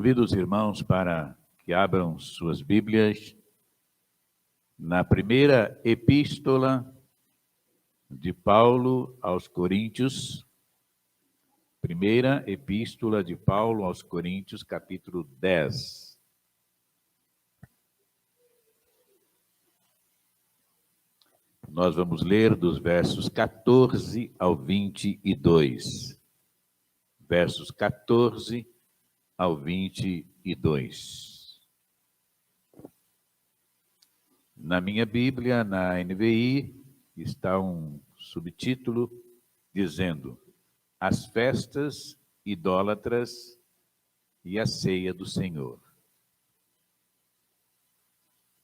Convido os irmãos para que abram suas Bíblias na primeira epístola de Paulo aos Coríntios, primeira epístola de Paulo aos Coríntios, capítulo 10. Nós vamos ler dos versos 14 ao 22. Versos 14 ao 22. Na minha Bíblia, na NVI, está um subtítulo dizendo: As festas idólatras e a ceia do Senhor.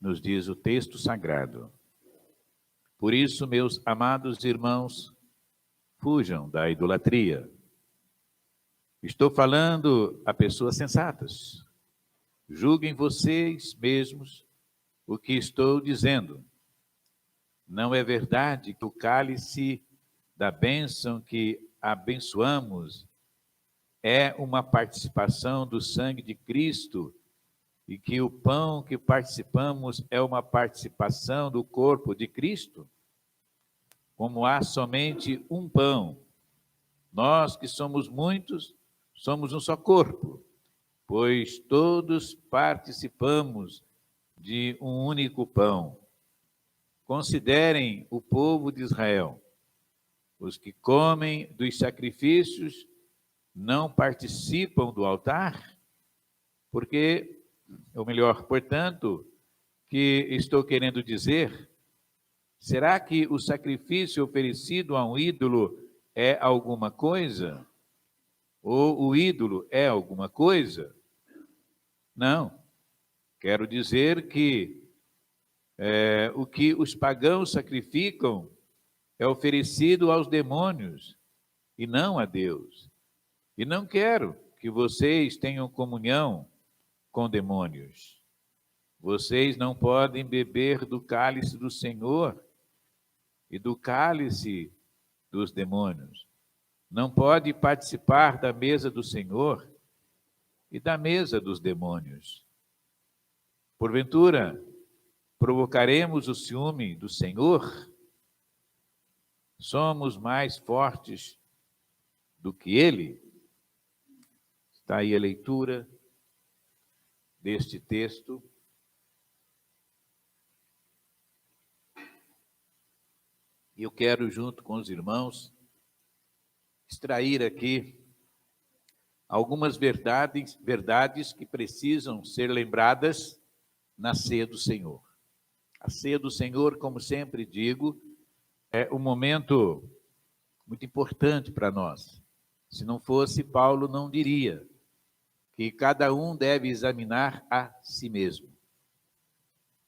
Nos diz o texto sagrado: Por isso, meus amados irmãos, fujam da idolatria. Estou falando a pessoas sensatas. Julguem vocês mesmos o que estou dizendo. Não é verdade que o cálice da bênção que abençoamos é uma participação do sangue de Cristo e que o pão que participamos é uma participação do corpo de Cristo? Como há somente um pão, nós que somos muitos, somos um só corpo, pois todos participamos de um único pão. Considerem o povo de Israel. Os que comem dos sacrifícios não participam do altar, porque, ou melhor, portanto, que estou querendo dizer, será que o sacrifício oferecido a um ídolo é alguma coisa? Ou o ídolo é alguma coisa? Não. Quero dizer que o que os pagãos sacrificam é oferecido aos demônios e não a Deus. E não quero que vocês tenham comunhão com demônios. Vocês não podem beber do cálice do Senhor e do cálice dos demônios. Não pode participar da mesa do Senhor e da mesa dos demônios. Porventura, provocaremos o ciúme do Senhor? Somos mais fortes do que Ele? Está aí a leitura deste texto. E eu quero, junto com os irmãos, extrair aqui algumas verdades que precisam ser lembradas na ceia do Senhor. A ceia do Senhor, como sempre digo, é um momento muito importante para nós. Se não fosse, Paulo não diria que cada um deve examinar a si mesmo.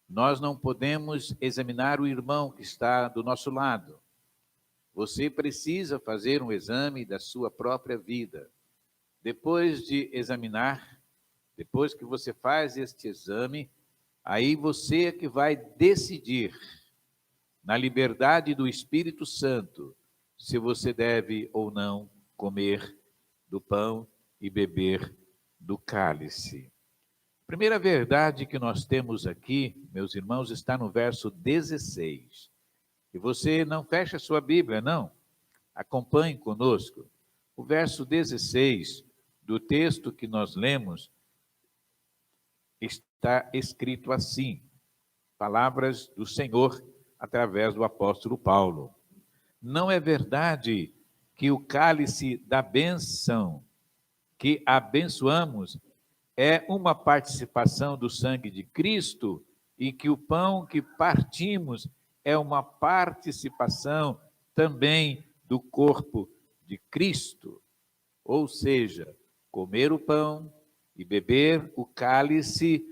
Nós não podemos examinar o irmão que está do nosso lado. Você precisa fazer um exame da sua própria vida. Depois de examinar, depois que você faz este exame, aí você é que vai decidir, na liberdade do Espírito Santo, se você deve ou não comer do pão e beber do cálice. A primeira verdade que nós temos aqui, meus irmãos, está no verso 16. E você não fecha a sua Bíblia, não. Acompanhe conosco. O verso 16 do texto que nós lemos está escrito assim, palavras do Senhor através do apóstolo Paulo. Não é verdade que o cálice da bênção que abençoamos é uma participação do sangue de Cristo e que o pão que partimos é uma participação também do corpo de Cristo? Ou seja, comer o pão e beber o cálice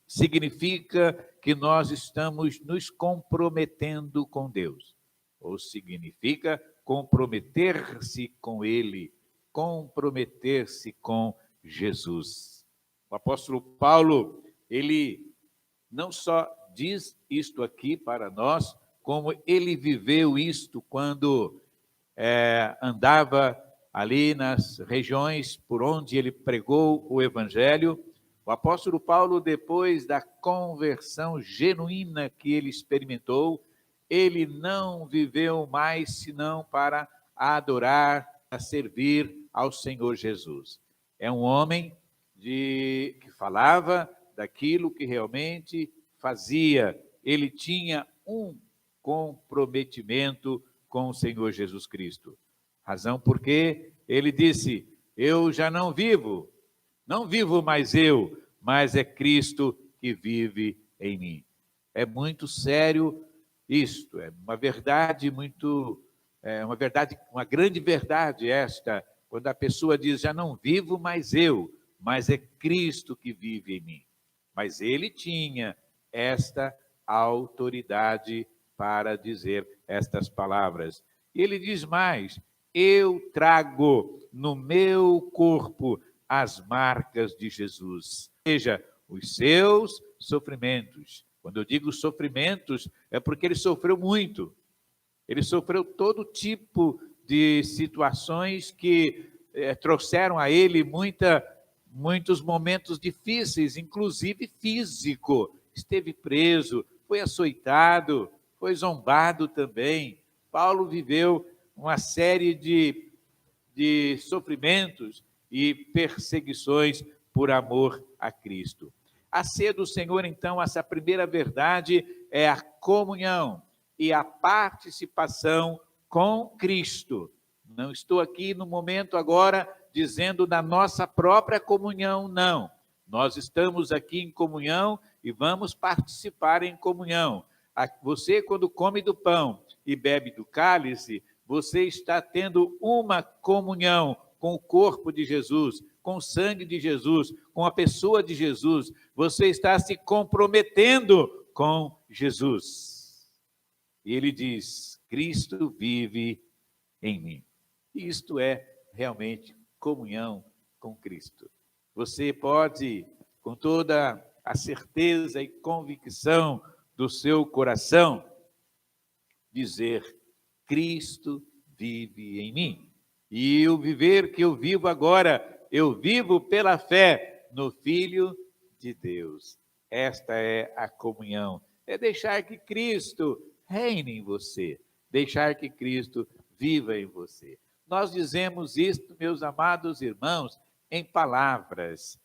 significa que nós estamos nos comprometendo com Deus. Ou significa comprometer-se com Ele, comprometer-se com Jesus. O apóstolo Paulo, ele não só diz isto aqui para nós, como ele viveu isto quando andava ali nas regiões por onde ele pregou o evangelho. O apóstolo Paulo, depois da conversão genuína que ele experimentou, ele não viveu mais senão para adorar, a servir ao Senhor Jesus. É um homem que falava daquilo que realmente fazia. Ele tinha um comprometimento com o Senhor Jesus Cristo. Razão porque ele disse: eu já não vivo mais eu, mas é Cristo que vive em mim. É muito sério isto, é uma verdade uma grande verdade esta, quando a pessoa diz: já não vivo mais eu, mas é Cristo que vive em mim. Mas ele tinha esta autoridade para dizer estas palavras. E ele diz mais: eu trago no meu corpo as marcas de Jesus, ou seja, os seus sofrimentos. Quando eu digo sofrimentos, é porque ele sofreu muito. Ele sofreu todo tipo de situações que trouxeram a ele muitos momentos difíceis, inclusive físico. Esteve preso, foi açoitado, foi zombado também. Paulo viveu uma série de sofrimentos e perseguições por amor a Cristo. A ceia do Senhor, então, essa primeira verdade é a comunhão e a participação com Cristo. Não estou aqui no momento agora dizendo da nossa própria comunhão, não. Nós estamos aqui em comunhão e vamos participar em comunhão. Você, quando come do pão e bebe do cálice, você está tendo uma comunhão com o corpo de Jesus, com o sangue de Jesus, com a pessoa de Jesus. Você está se comprometendo com Jesus. E ele diz: Cristo vive em mim. Isto é realmente comunhão com Cristo. Você pode, com toda a certeza e convicção do seu coração, dizer: Cristo vive em mim. E o viver que eu vivo agora, eu vivo pela fé no Filho de Deus. Esta é a comunhão. É deixar que Cristo reine em você. Deixar que Cristo viva em você. Nós dizemos isto, meus amados irmãos, em palavras.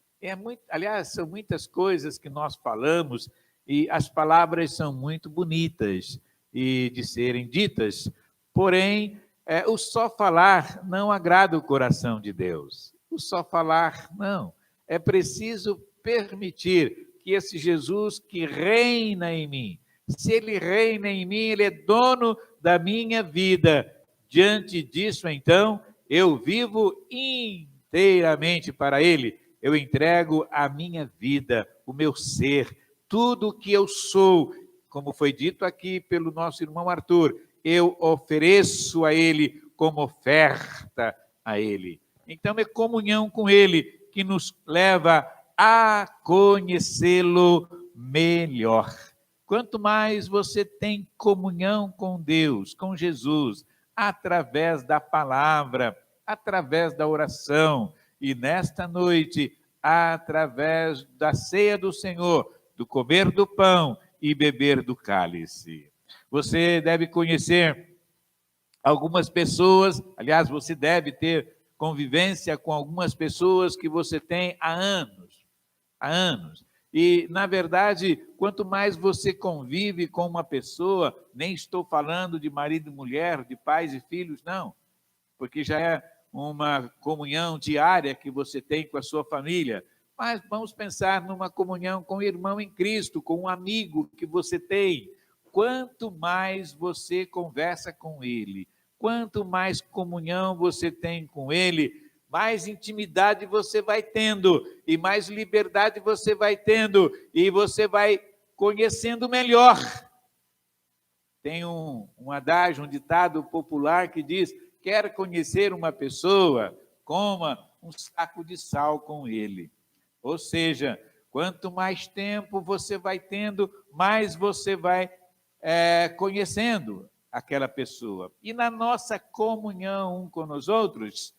Aliás, são muitas coisas que nós falamos e as palavras são muito bonitas e de serem ditas, porém, o só falar não agrada o coração de Deus. O só falar, não. É preciso permitir que esse Jesus que reina em mim, se ele reina em mim, ele é dono da minha vida. Diante disso, então, eu vivo inteiramente para ele. Eu entrego a minha vida, o meu ser, tudo o que eu sou, como foi dito aqui pelo nosso irmão Arthur, eu ofereço a ele como oferta a ele. Então é comunhão com ele que nos leva a conhecê-lo melhor. Quanto mais você tem comunhão com Deus, com Jesus, através da palavra, através da oração, e nesta noite, através da ceia do Senhor, do comer do pão e beber do cálice. Você deve conhecer algumas pessoas, aliás, você deve ter convivência com algumas pessoas que você tem há anos. E, na verdade, quanto mais você convive com uma pessoa, nem estou falando de marido e mulher, de pais e filhos, não, porque já é uma comunhão diária que você tem com a sua família, mas vamos pensar numa comunhão com o irmão em Cristo, com um amigo que você tem. Quanto mais você conversa com ele, quanto mais comunhão você tem com ele, mais intimidade você vai tendo, e mais liberdade você vai tendo, e você vai conhecendo melhor. Tem um adágio, um ditado popular que diz: quer conhecer uma pessoa, coma um saco de sal com ele. Ou seja, quanto mais tempo você vai tendo, mais você vai conhecendo aquela pessoa. E na nossa comunhão um com os outros,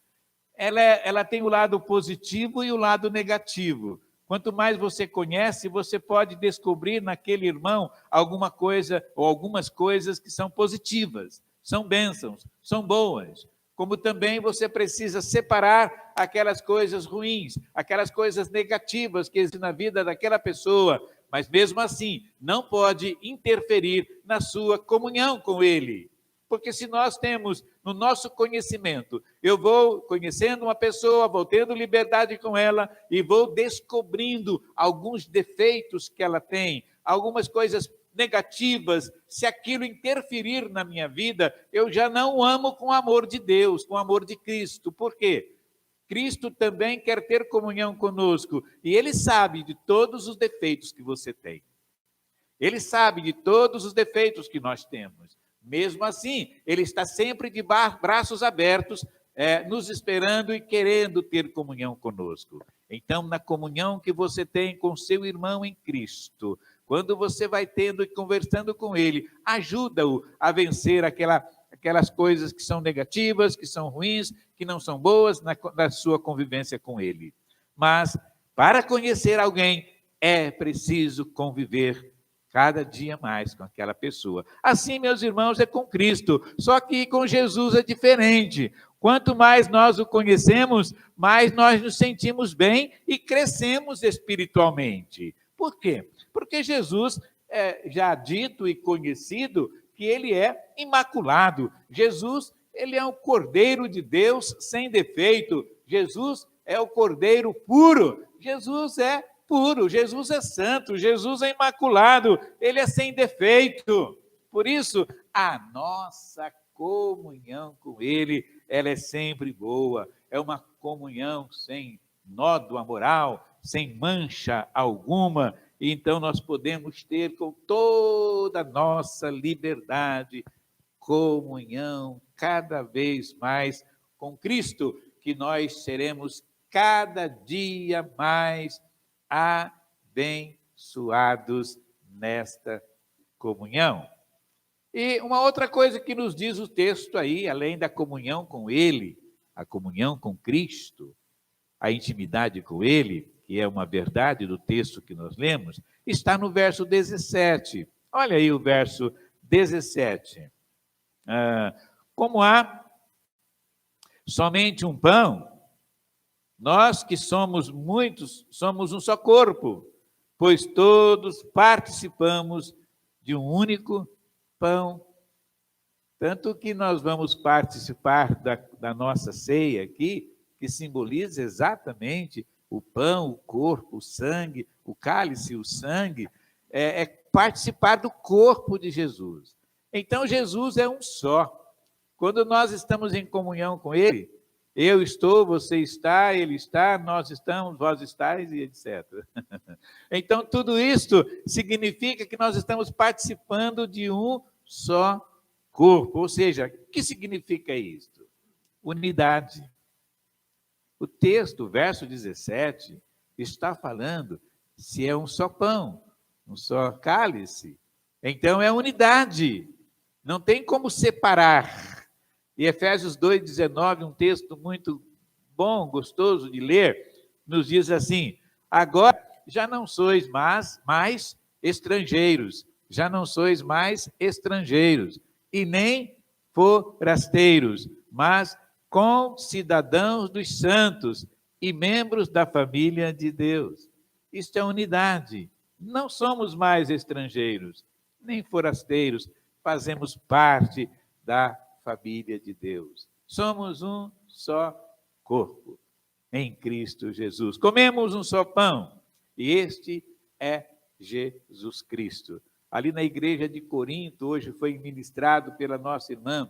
ela tem o lado positivo e o lado negativo. Quanto mais você conhece, você pode descobrir naquele irmão alguma coisa ou algumas coisas que são positivas, são bênçãos, são boas. Como também você precisa separar aquelas coisas ruins, aquelas coisas negativas que existem na vida daquela pessoa, mas mesmo assim não pode interferir na sua comunhão com ele. Porque se nós temos no nosso conhecimento, eu vou conhecendo uma pessoa, vou tendo liberdade com ela e vou descobrindo alguns defeitos que ela tem, algumas coisas negativas, se aquilo interferir na minha vida, eu já não amo com o amor de Deus, com o amor de Cristo. Por quê? Cristo também quer ter comunhão conosco e Ele sabe de todos os defeitos que você tem. Ele sabe de todos os defeitos que nós temos. Mesmo assim, Ele está sempre de braços abertos, nos esperando e querendo ter comunhão conosco. Então, na comunhão que você tem com seu irmão em Cristo, quando você vai tendo e conversando com ele, ajuda-o a vencer aquelas coisas que são negativas, que são ruins, que não são boas na sua convivência com ele. Mas, para conhecer alguém, é preciso conviver cada dia mais com aquela pessoa. Assim, meus irmãos, é com Cristo, só que com Jesus é diferente. Quanto mais nós o conhecemos, mais nós nos sentimos bem e crescemos espiritualmente. Por quê? Porque Jesus é já dito e conhecido que ele é imaculado. Jesus, ele é o Cordeiro de Deus sem defeito. Jesus é o Cordeiro puro. Jesus é puro, Jesus é santo, Jesus é imaculado, ele é sem defeito. Por isso, a nossa comunhão com ele, ela é sempre boa. É uma comunhão sem nódoa moral, sem mancha alguma. Então, nós podemos ter com toda a nossa liberdade comunhão cada vez mais com Cristo, que nós seremos cada dia mais abençoados nesta comunhão. E uma outra coisa que nos diz o texto aí, além da comunhão com Ele, a comunhão com Cristo, a intimidade com Ele, que é uma verdade do texto que nós lemos, está no verso 17. Olha aí o verso 17. Como há somente um pão, nós que somos muitos, somos um só corpo, pois todos participamos de um único pão. Tanto que nós vamos participar da nossa ceia aqui, que simboliza exatamente o pão, o corpo, o sangue, o cálice, o sangue, é participar do corpo de Jesus. Então, Jesus é um só. Quando nós estamos em comunhão com Ele, eu estou, você está, ele está, nós estamos, vós estáis, e etc. Então, tudo isso significa que nós estamos participando de um só corpo. Ou seja, o que significa isto? Unidade. O texto, verso 17, está falando se é um só pão, um só cálice. Então, é unidade. Não tem como separar. E Efésios 2,19, um texto muito bom, gostoso de ler, nos diz assim: agora já não sois mais estrangeiros, já não sois mais estrangeiros, e nem forasteiros, mas concidadãos dos santos e membros da família de Deus. Isto é unidade. Não somos mais estrangeiros, nem forasteiros, fazemos parte da família de Deus. Somos um só corpo em Cristo Jesus. Comemos um só pão e este é Jesus Cristo. Ali na igreja de Corinto, hoje foi ministrado pela nossa irmã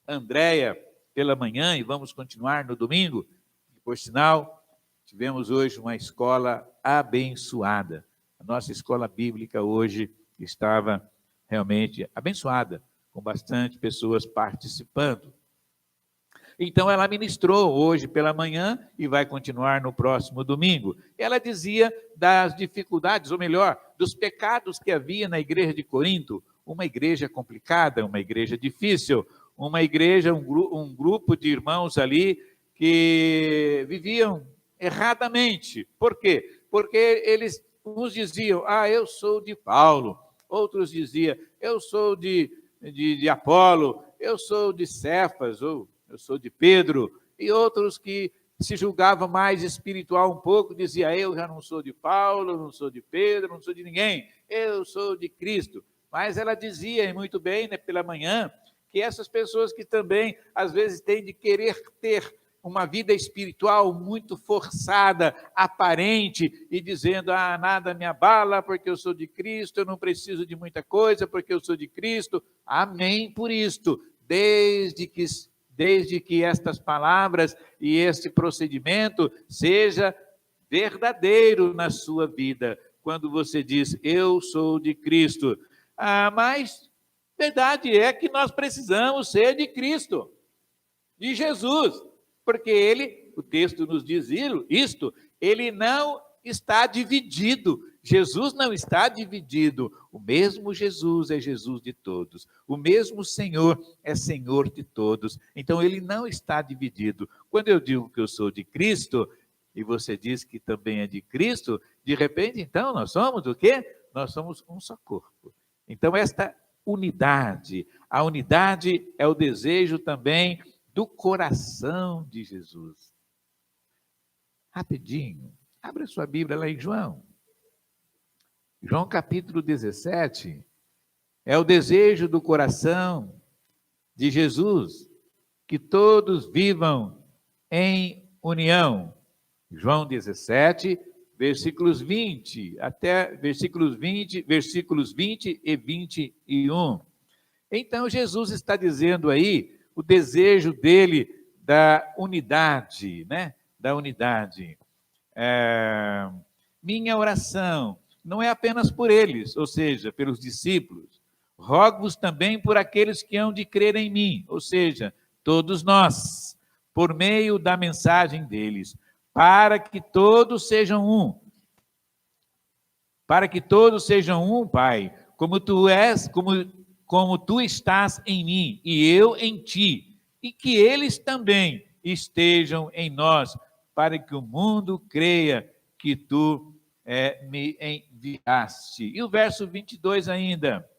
Andréia pela manhã e vamos continuar no domingo. Por sinal, tivemos hoje uma escola abençoada. A nossa escola bíblica hoje estava realmente abençoada, com bastante pessoas participando. Então, ela ministrou hoje pela manhã e vai continuar no próximo domingo. Ela dizia das dificuldades, ou melhor, dos pecados que havia na igreja de Corinto, uma igreja complicada, uma igreja difícil, uma igreja, um grupo de irmãos ali que viviam erradamente. Por quê? Porque uns diziam, eu sou de Paulo, outros diziam, eu sou de Apolo, eu sou de Cefas, ou eu sou de Pedro, e outros que se julgavam mais espiritual um pouco, diziam, eu já não sou de Paulo, não sou de Pedro, não sou de ninguém, eu sou de Cristo. Mas ela dizia, e muito bem, né, pela manhã, que essas pessoas que também, às vezes, têm de querer ter uma vida espiritual muito forçada, aparente, e dizendo, nada me abala porque eu sou de Cristo, eu não preciso de muita coisa porque eu sou de Cristo. Amém por isto, desde que estas palavras e este procedimento seja verdadeiro na sua vida, quando você diz, eu sou de Cristo. Mas verdade é que nós precisamos ser de Cristo, de Jesus, porque ele, o texto nos diz isto, ele não está dividido. Jesus não está dividido. O mesmo Jesus é Jesus de todos. O mesmo Senhor é Senhor de todos. Então, ele não está dividido. Quando eu digo que eu sou de Cristo, e você diz que também é de Cristo, de repente, então, nós somos o quê? Nós somos um só corpo. Então, esta unidade, a unidade é o desejo também do coração de Jesus. Rapidinho, abra sua Bíblia lá em João. João capítulo 17, é o desejo do coração de Jesus, que todos vivam em união. João 17, versículos 20 e 21. Então, Jesus está dizendo aí o desejo dele da unidade, né? Da unidade. Minha oração não é apenas por eles, ou seja, pelos discípulos. Rogo-vos também por aqueles que hão de crer em mim, ou seja, todos nós, por meio da mensagem deles, para que todos sejam um. Para que todos sejam um, Pai, como tu estás em mim e eu em ti, e que eles também estejam em nós, para que o mundo creia que tu me enviaste. E o verso 22 ainda,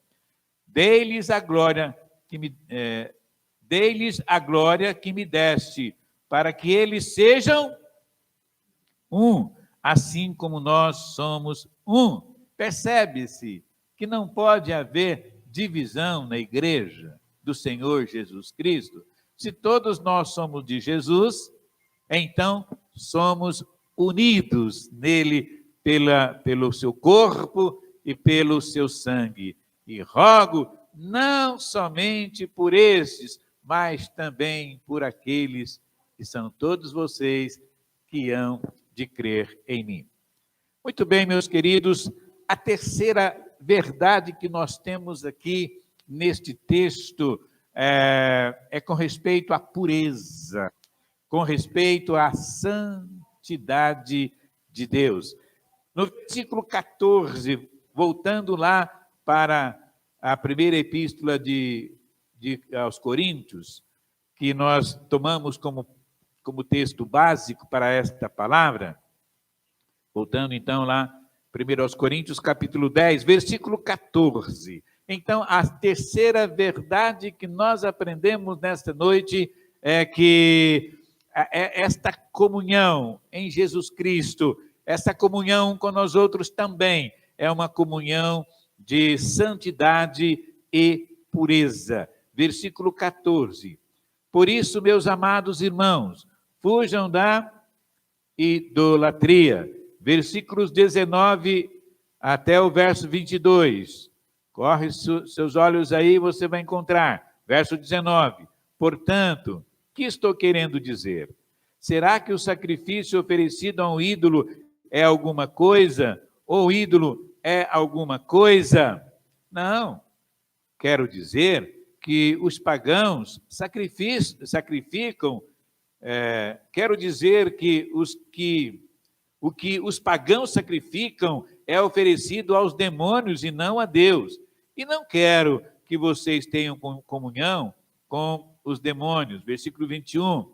dei-lhes a glória que me deste, para que eles sejam um, assim como nós somos um. Percebe-se que não pode haver divisão na igreja do Senhor Jesus Cristo. Se todos nós somos de Jesus, então somos unidos nele pelo seu corpo e pelo seu sangue. E rogo não somente por estes, mas também por aqueles que são todos vocês que hão de crer em mim. Muito bem, meus queridos, a terceira verdade que nós temos aqui neste texto é com respeito à pureza, com respeito à santidade de Deus. No versículo 14, voltando lá para a primeira epístola aos Coríntios, que nós tomamos como texto básico para esta palavra, voltando então lá, 1 aos Coríntios, capítulo 10, versículo 14. Então, a terceira verdade que nós aprendemos nesta noite é que esta comunhão em Jesus Cristo, essa comunhão com nós outros também, é uma comunhão de santidade e pureza. Versículo 14. Por isso, meus amados irmãos, fujam da idolatria. Versículos 19 até o verso 22. Corre seus olhos aí, você vai encontrar. Verso 19. Portanto, o que estou querendo dizer? Será que o sacrifício oferecido a um ídolo é alguma coisa? Ou o ídolo é alguma coisa? Não. Quero dizer que os pagãos sacrificam. Quero dizer que o que os pagãos sacrificam é oferecido aos demônios e não a Deus. E não quero que vocês tenham comunhão com os demônios. Versículo 21.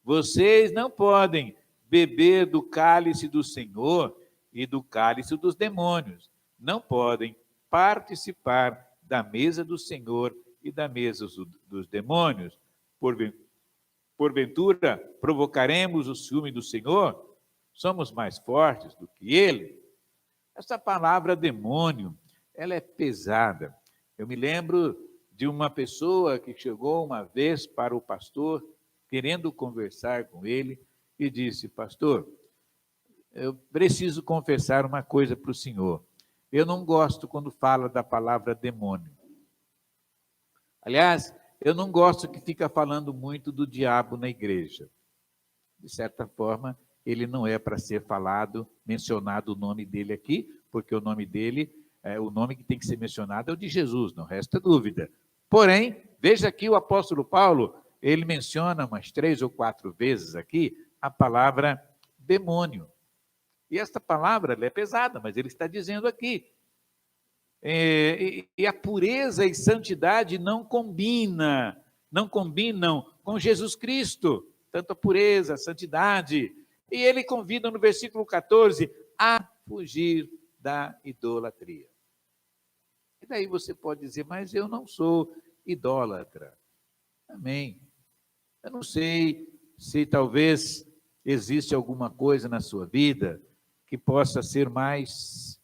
Vocês não podem beber do cálice do Senhor e do cálice dos demônios. Não podem participar da mesa do Senhor e da mesa dos demônios. Porventura, provocaremos o ciúme do Senhor? Somos mais fortes do que ele? Essa palavra demônio, ela é pesada. Eu me lembro de uma pessoa que chegou uma vez para o pastor, querendo conversar com ele, e disse: pastor, eu preciso confessar uma coisa para o senhor. Eu não gosto quando fala da palavra demônio. Aliás, eu não gosto que fica falando muito do diabo na igreja. De certa forma, ele não é para ser falado, mencionado o nome dele aqui, porque o nome dele, o nome que tem que ser mencionado é o de Jesus, não resta dúvida. Porém, veja aqui o apóstolo Paulo, ele menciona umas 3 ou 4 vezes aqui a palavra demônio. E esta palavra ela é pesada, mas ele está dizendo aqui. E a pureza e santidade não combinam com Jesus Cristo. Tanto a pureza, a santidade. E ele convida no versículo 14 a fugir da idolatria. E daí você pode dizer, mas eu não sou idólatra. Amém. Eu não sei se talvez existe alguma coisa na sua vida que possa ser mais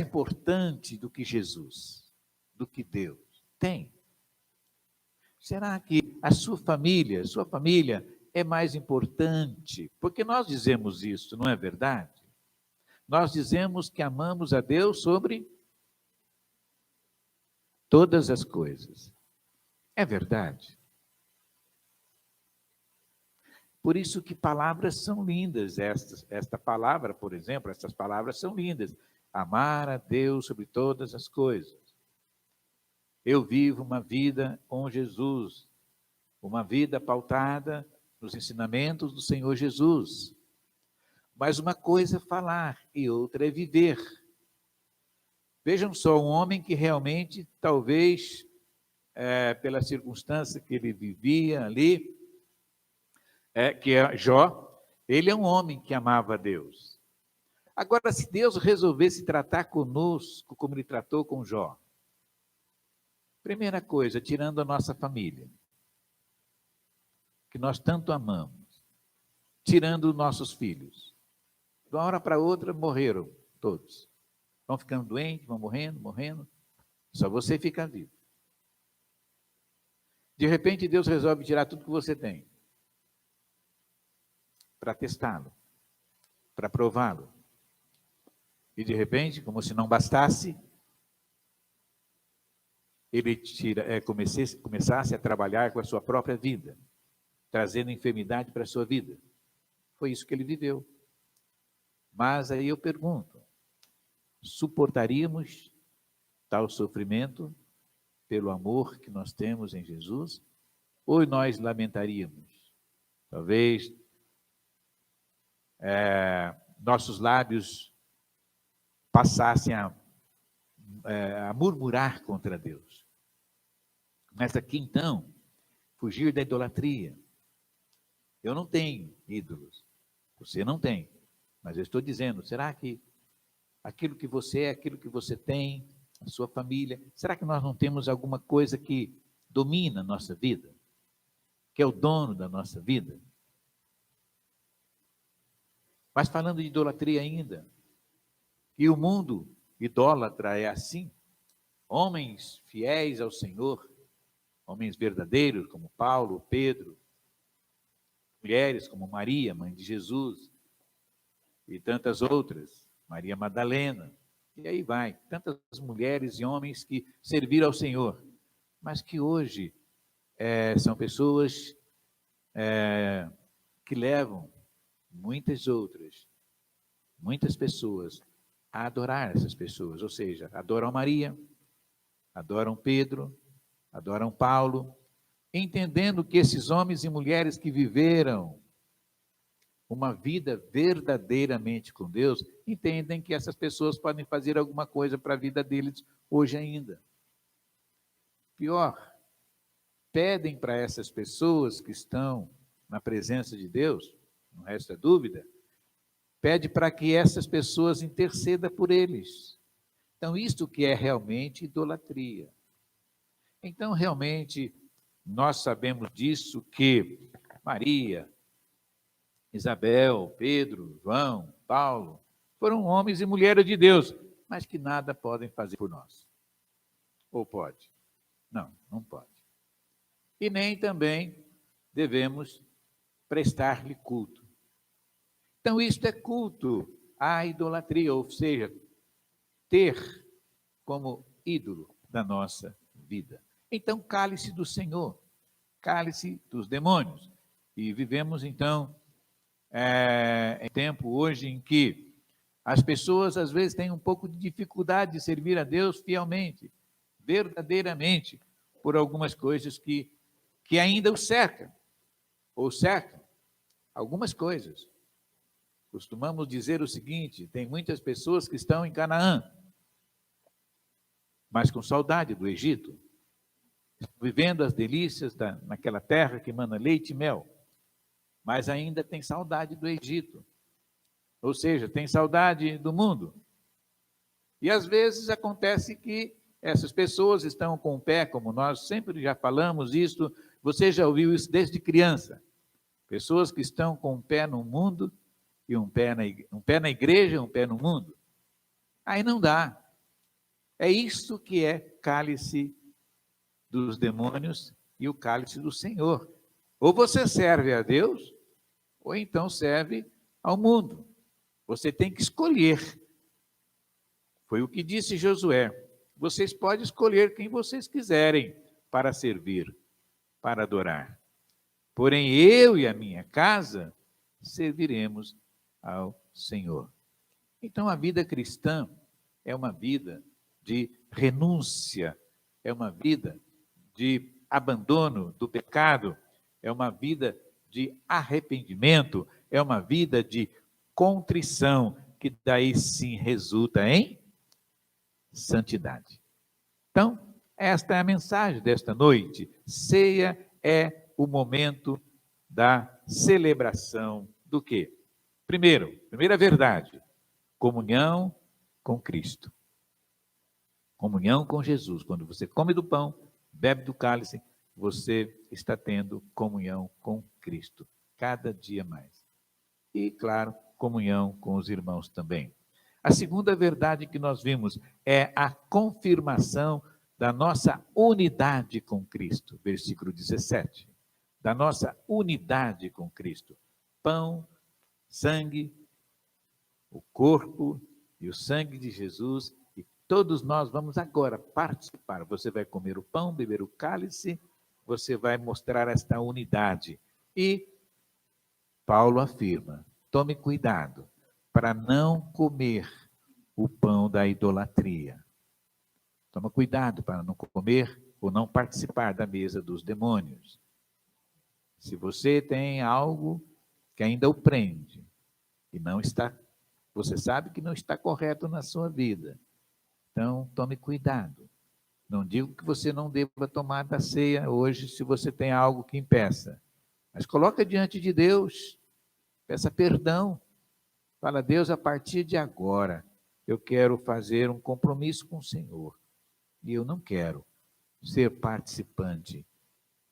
importante do que Jesus, do que Deus. Tem. Será que a sua família é mais importante? Porque nós dizemos isso, não é verdade? Nós dizemos que amamos a Deus sobre todas as coisas. É verdade. Por isso que palavras são lindas. Esta palavra, por exemplo, essas palavras são lindas. Amar a Deus sobre todas as coisas. Eu vivo uma vida com Jesus, uma vida pautada nos ensinamentos do Senhor Jesus. Mas uma coisa é falar e outra é viver. Vejam só, um homem que realmente, talvez, pela circunstância que ele vivia ali, que é Jó, ele é um homem que amava a Deus. Agora, se Deus resolvesse tratar conosco como ele tratou com Jó, primeira coisa, tirando a nossa família, que nós tanto amamos, tirando nossos filhos, de uma hora para outra morreram todos. Vão ficando doentes, vão morrendo, só você fica vivo. De repente, Deus resolve tirar tudo que você tem, para testá-lo, para prová-lo. E de repente, como se não bastasse, ele começasse a trabalhar com a sua própria vida, trazendo enfermidade para a sua vida. Foi isso que ele viveu. Mas aí eu pergunto, suportaríamos tal sofrimento pelo amor que nós temos em Jesus? Ou nós lamentaríamos? Talvez nossos lábios passassem a murmurar contra Deus. Mas aqui então, fugir da idolatria. Eu não tenho ídolos, você não tem, mas eu estou dizendo, será que aquilo que você é, aquilo que você tem, a sua família, será que nós não temos alguma coisa que domina a nossa vida? Que é o dono da nossa vida? Mas falando de idolatria ainda, e o mundo idólatra é assim, homens fiéis ao Senhor, homens verdadeiros como Paulo, Pedro, mulheres como Maria, mãe de Jesus, e tantas outras, Maria Madalena, e aí vai, tantas mulheres e homens que serviram ao Senhor, mas que hoje são pessoas que levam muitas pessoas a adorar essas pessoas, ou seja, adoram Maria, adoram Pedro, adoram Paulo, entendendo que esses homens e mulheres que viveram uma vida verdadeiramente com Deus, entendem que essas pessoas podem fazer alguma coisa para a vida deles hoje ainda. Pior, pedem para essas pessoas que estão na presença de Deus, não resta dúvida, pede para que essas pessoas intercedam por eles. Então, isto que é realmente idolatria. Então, realmente, nós sabemos disso que Maria, Isabel, Pedro, João, Paulo, foram homens e mulheres de Deus, mas que nada podem fazer por nós. Ou pode? Não, não pode. E nem também devemos prestar-lhe culto. Então, isto é culto à idolatria, ou seja, ter como ídolo da nossa vida. Então, cale-se do Senhor, cale-se dos demônios. E vivemos, então, em tempo hoje em que as pessoas, às vezes, têm um pouco de dificuldade de servir a Deus fielmente, verdadeiramente, por algumas coisas que ainda o cercam, ou cercam algumas coisas. Costumamos dizer o seguinte: tem muitas pessoas que estão em Canaã, mas com saudade do Egito, vivendo as delícias naquela terra que emana leite e mel, mas ainda tem saudade do Egito, ou seja, tem saudade do mundo. E às vezes acontece que essas pessoas estão com o pé, como nós sempre já falamos isso, você já ouviu isso desde criança, pessoas que estão com um pé no mundo e um pé na igreja e um pé no mundo. Aí não dá. É isso que é cálice dos demônios e o cálice do Senhor. Ou você serve a Deus, ou então serve ao mundo. Você tem que escolher. Foi o que disse Josué. Vocês podem escolher quem vocês quiserem para servir, para adorar. Porém, eu e a minha casa serviremos ao Senhor. Então, a vida cristã é uma vida de renúncia, é uma vida de abandono do pecado, é uma vida de arrependimento, é uma vida de contrição, que daí sim resulta em santidade. Então, esta é a mensagem desta noite. Ceia é o momento da celebração do quê? Primeira verdade, comunhão com Cristo. Comunhão com Jesus. Quando você come do pão, bebe do cálice, você está tendo comunhão com Cristo, cada dia mais. E, claro, comunhão com os irmãos também. A segunda verdade que nós vimos é a confirmação da nossa unidade com Cristo, versículo 17. Da nossa unidade com Cristo. Pão, sangue, o corpo e o sangue de Jesus, e todos nós vamos agora participar. Você vai comer o pão, beber o cálice, você vai mostrar esta unidade. E Paulo afirma: tome cuidado para não comer o pão da idolatria. Toma cuidado para não comer ou não participar da mesa dos demônios. Se você tem algo que ainda o prende e não está, você sabe que não está correto na sua vida, então tome cuidado. Não digo que você não deva tomar da ceia hoje se você tem algo que impeça, mas coloca diante de Deus, peça perdão. Fala: Deus, a partir de agora, eu quero fazer um compromisso com o Senhor. E eu não quero ser participante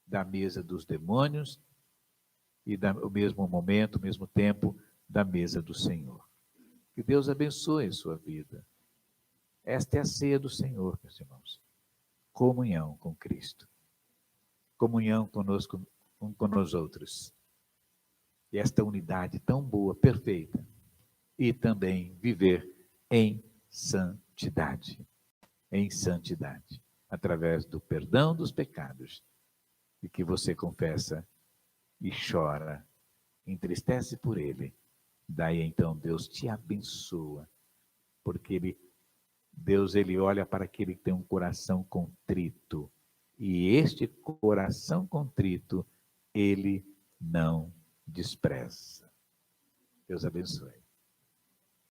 da mesa dos demônios e ao mesmo momento, ao mesmo tempo, da mesa do Senhor. Que Deus abençoe a sua vida. Esta é a ceia do Senhor, meus irmãos. Comunhão com Cristo. Comunhão conosco, um com nós outros. E esta unidade tão boa, perfeita. E também viver em santidade. Em santidade. Através do perdão dos pecados. E que você confessa e chora, entristece por ele. Daí então Deus te abençoa. Porque Deus ele olha para aquele que tem um coração contrito. E este coração contrito, ele não despreza. Deus abençoe.